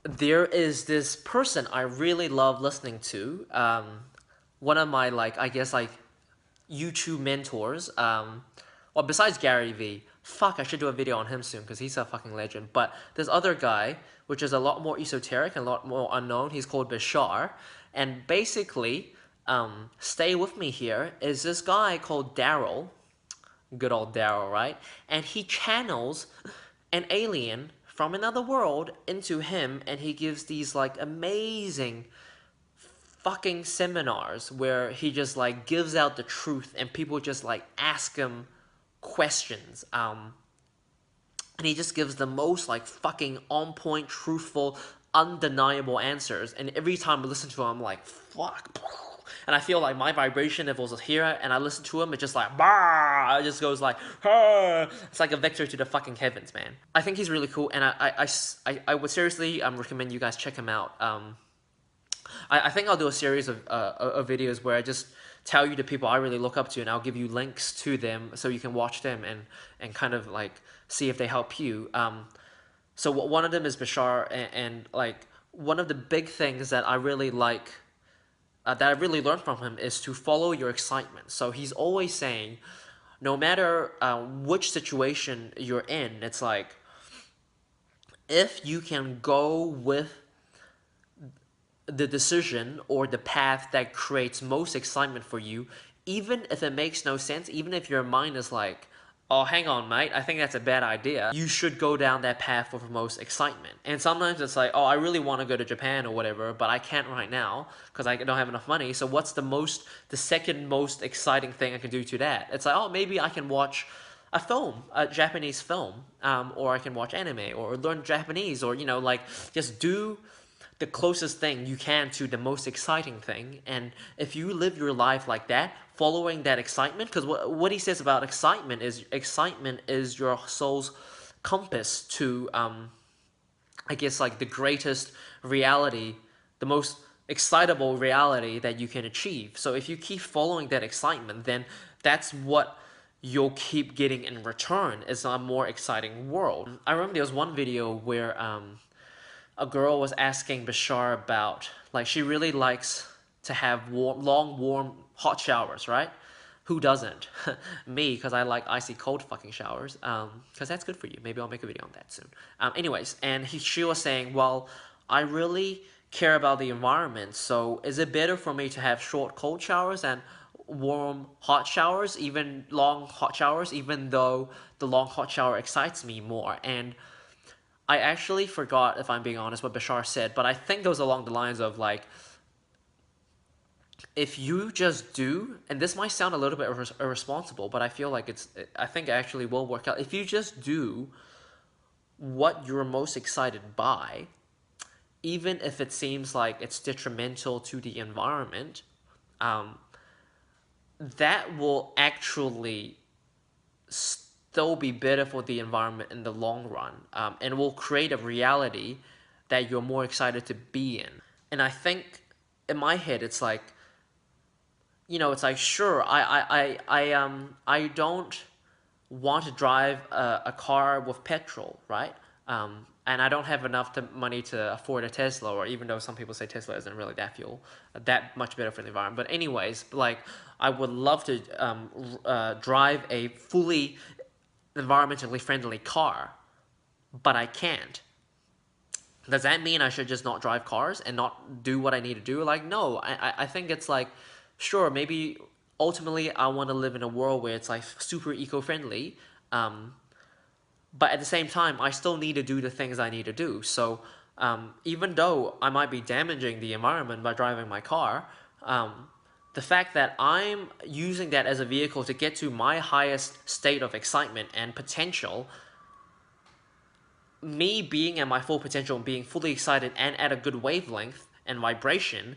There is this person I really love listening to. One of my I guess YouTube mentors. Well, besides Gary V. Fuck, I should do a video on him soon because he's a fucking legend. But this other guy, which is a lot more esoteric and a lot more unknown, he's called Bashar. And basically, stay with me here, is this guy called Darryl. Good old Darryl, right? And he channels an alien from another world into him, and he gives these amazing fucking seminars where he just gives out the truth and people just ask him questions. And he just gives the most fucking on point, truthful, undeniable answers. And every time I listen to him, I'm like, fuck. And I feel like my vibration levels is here, and I listen to him, it just bah! It just goes ah! It's like a vector to the fucking heavens, man. I think he's really cool, and I would seriously recommend you guys check him out. I think I'll do a series of videos where I just tell you the people I really look up to, and I'll give you links to them so you can watch them and kind of see if they help you. So one of them is Bashar, and one of the big things that I really that I really learned from him is to follow your excitement. So he's always saying, no matter which situation you're in, it's like if you can go with the decision or the path that creates most excitement for you, even if it makes no sense, even if your mind is like, oh, hang on, mate, I think that's a bad idea, you should go down that path with most excitement. And sometimes it's like, oh, I really want to go to Japan or whatever, but I can't right now because I don't have enough money. So what's the second most exciting thing I can do to that? It's like, oh, maybe I can watch a film, a Japanese film, or I can watch anime or learn Japanese, or just do the closest thing you can to the most exciting thing. And if you live your life like that, following that excitement, because what he says about excitement is your soul's compass to I guess the greatest reality, the most excitable reality that you can achieve. So if you keep following that excitement, then that's what you'll keep getting in return, is a more exciting world. I remember there was one video where a girl was asking Bashar about, she really likes to have long, warm, hot showers, right? Who doesn't? Me, because I like icy cold fucking showers. Because that's good for you. Maybe I'll make a video on that soon. Anyways, and she was saying, well, I really care about the environment, so is it better for me to have short, cold showers and warm, hot showers, even long, hot showers, even though the long, hot shower excites me more? And I actually forgot, if I'm being honest, what Bashar said, but I think goes along the lines of if you just do, and this might sound a little bit irresponsible, but I feel like I think it actually will work out. If you just do what you're most excited by, even if it seems like it's detrimental to the environment, that will actually still be better for the environment in the long run, and will create a reality that you're more excited to be in. And I think in my head, it's like, it's like, sure, I don't want to drive a car with petrol, right? And I don't have enough money to afford a Tesla, or even though some people say Tesla isn't really that much better for the environment. But anyways, I would love to drive a fully environmentally friendly car, but I can't. Does that mean I should just not drive cars and not do what I need to do? No, I think it's sure, maybe ultimately I want to live in a world where it's super eco-friendly, but at the same time, I still need to do the things I need to do. So even though I might be damaging the environment by driving my car, the fact that I'm using that as a vehicle to get to my highest state of excitement and potential, me being at my full potential and being fully excited and at a good wavelength and vibration,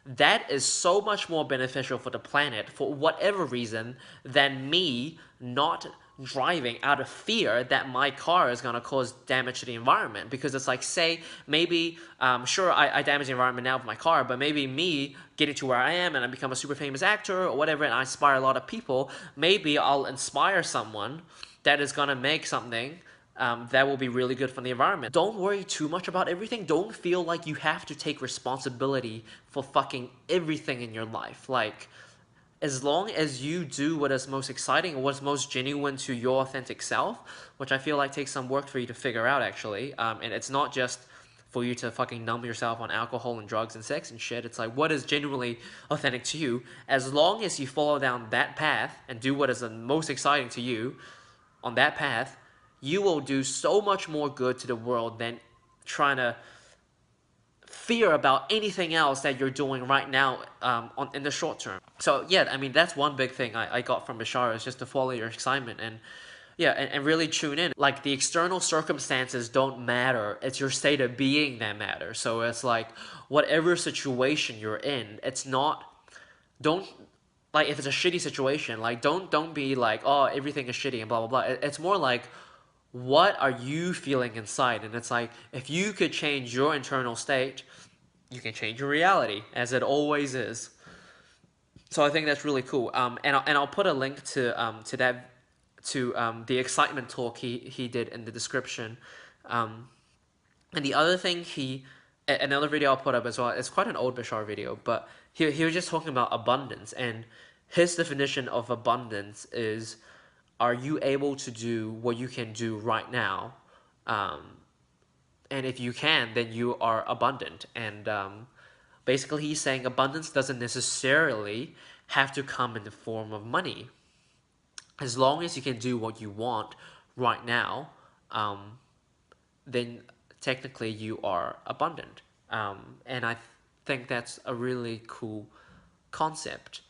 that is so much more beneficial for the planet for whatever reason than me not driving out of fear that my car is going to cause damage to the environment. Because it's say maybe sure, I damage the environment now with my car, but maybe me getting to where I am and I become a super famous actor or whatever, and I inspire a lot of people, maybe I'll inspire someone that is going to make something that will be really good for the environment. Don't worry too much about everything. Don't feel like you have to take responsibility for fucking everything in your life. Like, as long as you do what is most exciting or what's most genuine to your authentic self, which I feel like takes some work for you to figure out, actually. And it's not just for you to fucking numb yourself on alcohol and drugs and sex and shit. It's like, what is genuinely authentic to you? As long as you follow down that path and do what is the most exciting to you on that path, you will do so much more good to the world than trying to fear about anything else that you're doing right now in the short term. So yeah, I mean, that's one big thing I got from Bashar, is just to follow your excitement and yeah, and really tune in. Like, the external circumstances don't matter. It's your state of being that matters. So it's like, whatever situation you're in, it's not, don't, like, if it's a shitty situation, like, don't be like, oh, everything is shitty and blah blah blah. It's more like, what are you feeling inside? And it's like, if you could change your internal state, you can change your reality, as it always is. So I think that's really cool. And I'll put a link to that, to the excitement talk he did in the description. And the other thing another video I'll put up as well, it's quite an old Bashar video, but he was just talking about abundance, and his definition of abundance is, are you able to do what you can do right now? And if you can, then you are abundant. And basically he's saying abundance doesn't necessarily have to come in the form of money. As long as you can do what you want right now, then technically you are abundant. And I think that's a really cool concept.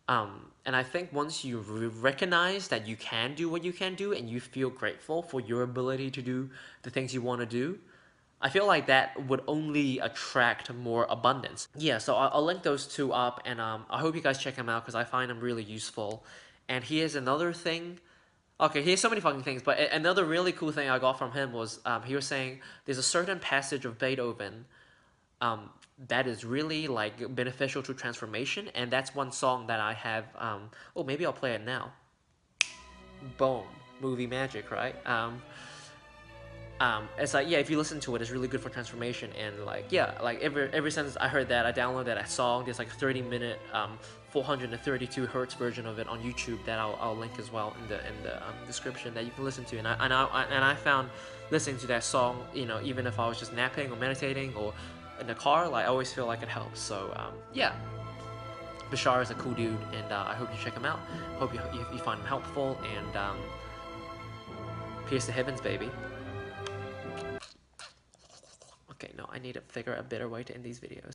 And I think once you recognize that you can do what you can do, and you feel grateful for your ability to do the things you want to do, I feel like that would only attract more abundance. Yeah, so I'll link those two up, and I hope you guys check them out, because I find them really useful. And here's another thing. Okay, here's so many fucking things, but another really cool thing I got from him was, he was saying there's a certain passage of Beethoven that is really, like, beneficial to transformation, and that's one song that I have. Oh, maybe I'll play it now. Boom, movie magic, right? It's like, yeah, if you listen to it, it's really good for transformation. And like, yeah, like every since I heard that, I downloaded that song. There's like a 30-minute 432 hertz version of it on YouTube that I'll link as well in the description, that you can listen to. And I found listening to that song, you know, even if I was just napping or meditating or in the car, like, I always feel like it helps. So yeah, Bashar is a cool dude, and I hope you check him out. Hope you find him helpful, and peace to heavens, baby. Okay, no, I need to figure a better way to end these videos.